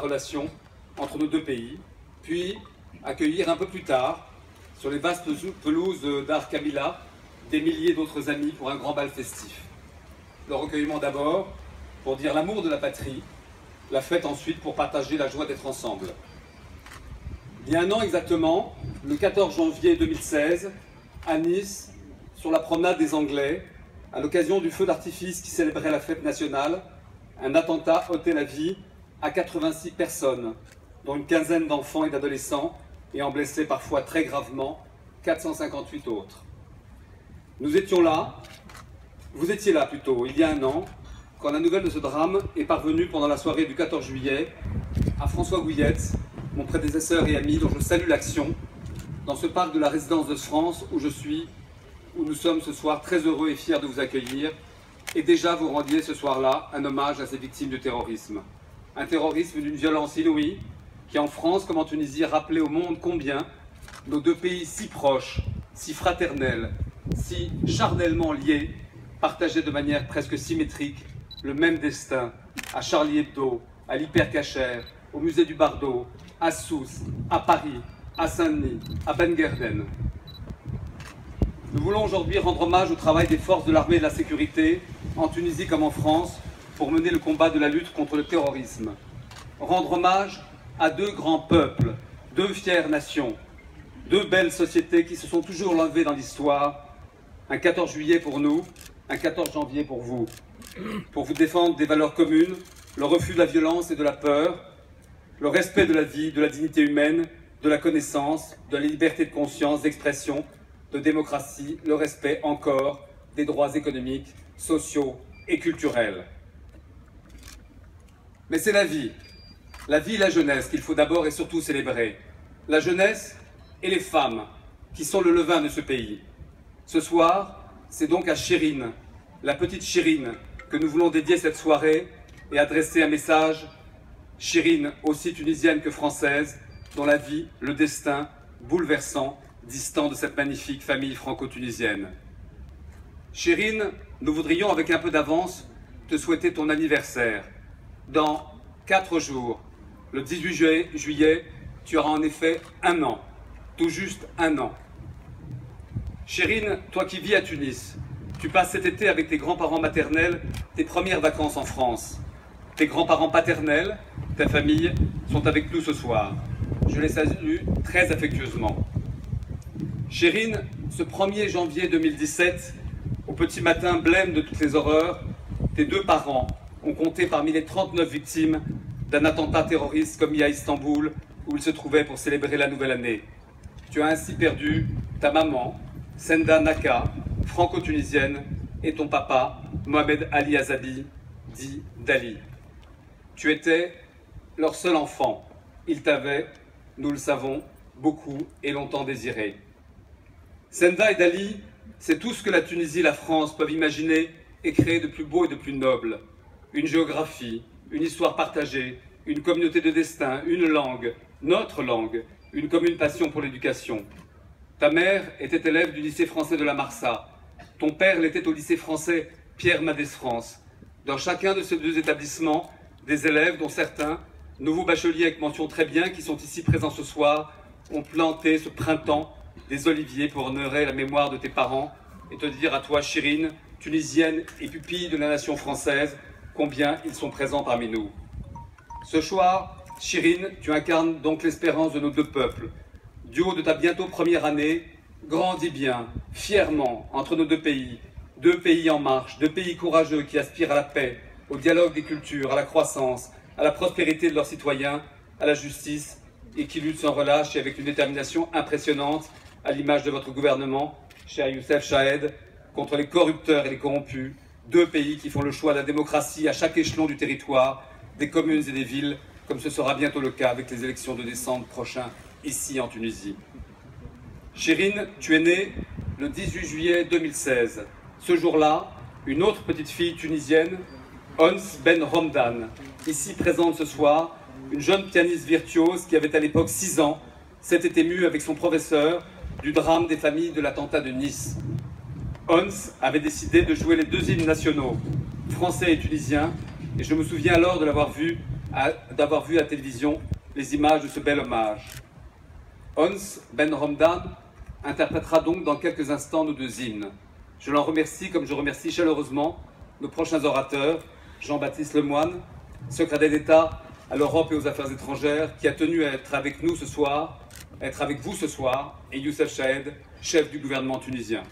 relation entre nos deux pays, puis accueillir un peu plus tard, sur les vastes pelouses d'Ar Kamila, des milliers d'autres amis pour un grand bal festif. Le recueillement d'abord, pour dire l'amour de la patrie, la fête ensuite pour partager la joie d'être ensemble. Il y a un an exactement, le 14 janvier 2016, à Nice, sur la promenade des Anglais, à l'occasion du feu d'artifice qui célébrait la fête nationale, un attentat ôtait la vie à 86 personnes, dont une quinzaine d'enfants et d'adolescents, et en blessait parfois très gravement 458 autres. Nous étions là, vous étiez là plutôt, il y a un an, quand la nouvelle de ce drame est parvenue pendant la soirée du 14 juillet à François Gouillet, mon prédécesseur et ami dont je salue l'action, dans ce parc de la résidence de France où nous sommes ce soir très heureux et fiers de vous accueillir, et déjà vous rendiez ce soir-là un hommage à ces victimes du terrorisme. Un terrorisme d'une violence inouïe, qui en France comme en Tunisie rappelait au monde combien nos deux pays si proches, si fraternels, si charnellement liés, partageaient de manière presque symétrique le même destin à Charlie Hebdo, à l'Hypercacher, au musée du Bardo, à Sousse, à Paris, à Saint-Denis, à Ben Guerden. Nous voulons aujourd'hui rendre hommage au travail des forces de l'armée et de la sécurité, en Tunisie comme en France, pour mener le combat de la lutte contre le terrorisme. Rendre hommage à deux grands peuples, deux fières nations, deux belles sociétés qui se sont toujours levées dans l'histoire, un 14 juillet pour nous, un 14 janvier pour vous défendre des valeurs communes, le refus de la violence et de la peur, le respect de la vie, de la dignité humaine, de la connaissance, de la liberté de conscience, d'expression, de démocratie, le respect encore des droits économiques, sociaux et culturels. Mais c'est la vie et la jeunesse qu'il faut d'abord et surtout célébrer. La jeunesse et les femmes qui sont le levain de ce pays. Ce soir, c'est donc à Chérine, la petite Chérine, que nous voulons dédier cette soirée et adresser un message. Chérine, aussi tunisienne que française, dont la vie, le destin, bouleversant, distant de cette magnifique famille franco-tunisienne. Chérine, nous voudrions avec un peu d'avance te souhaiter ton anniversaire. Dans 4 jours, le 18 juillet, tu auras en effet 1 an, tout juste 1 an. Chérine, toi qui vis à Tunis, tu passes cet été avec tes grands-parents maternels tes premières vacances en France. Tes grands-parents paternels, ta famille, sont avec nous ce soir. Je les salue très affectueusement. Chérine, ce 1er janvier 2017, au petit matin blême de toutes les horreurs, tes 2 parents ont compté parmi les 39 victimes d'un attentat terroriste commis à Istanbul, où ils se trouvaient pour célébrer la nouvelle année. Tu as ainsi perdu ta maman, Senda Naka, franco-tunisienne, et ton papa, Mohamed Ali Azadi, dit Dali. Tu étais leur seul enfant. Ils t'avaient, nous le savons, beaucoup et longtemps désiré. Senda et Dali, c'est tout ce que la Tunisie et la France peuvent imaginer et créer de plus beau et de plus noble. Une géographie, une histoire partagée, une communauté de destin, une langue, notre langue, une commune passion pour l'éducation. Ta mère était élève du lycée français de la Marsa. Ton père l'était au lycée français Pierre Mendès France. Dans chacun de ces 2 établissements, des élèves, dont certains, nouveaux bacheliers avec mention très bien, qui sont ici présents ce soir, ont planté ce printemps des oliviers pour honorer la mémoire de tes parents et te dire à toi, Chérine, tunisienne et pupille de la nation française, combien ils sont présents parmi nous. Ce soir, Chérine, tu incarnes donc l'espérance de nos 2 peuples. Du haut de ta bientôt première année, grandis bien, fièrement, entre nos 2 pays en marche, 2 pays courageux qui aspirent à la paix, au dialogue des cultures, à la croissance, à la prospérité de leurs citoyens, à la justice, et qui luttent sans relâche et avec une détermination impressionnante, à l'image de votre gouvernement, cher Youssef Chahed, contre les corrupteurs et les corrompus, 2 pays qui font le choix de la démocratie à chaque échelon du territoire, des communes et des villes, comme ce sera bientôt le cas avec les élections de décembre prochain, ici en Tunisie. Chérine, tu es née le 18 juillet 2016. Ce jour-là, une autre petite fille tunisienne, Ons Ben Romdan, ici présente ce soir, une jeune pianiste virtuose qui avait à l'époque 6 ans, s'était émue avec son professeur du drame des familles de l'attentat de Nice. Ons avait décidé de jouer les 2 hymnes nationaux, français et tunisien, et je me souviens alors de l'avoir vue d'avoir vu à la télévision les images de ce bel hommage. Ons Ben Romdan interprétera donc dans quelques instants nos deux hymnes. Je l'en remercie comme je remercie chaleureusement nos prochains orateurs, Jean-Baptiste Lemoyne, secrétaire d'État à l'Europe et aux Affaires étrangères, qui a tenu à être avec nous ce soir, à être avec vous ce soir, et Youssef Chahed, chef du gouvernement tunisien.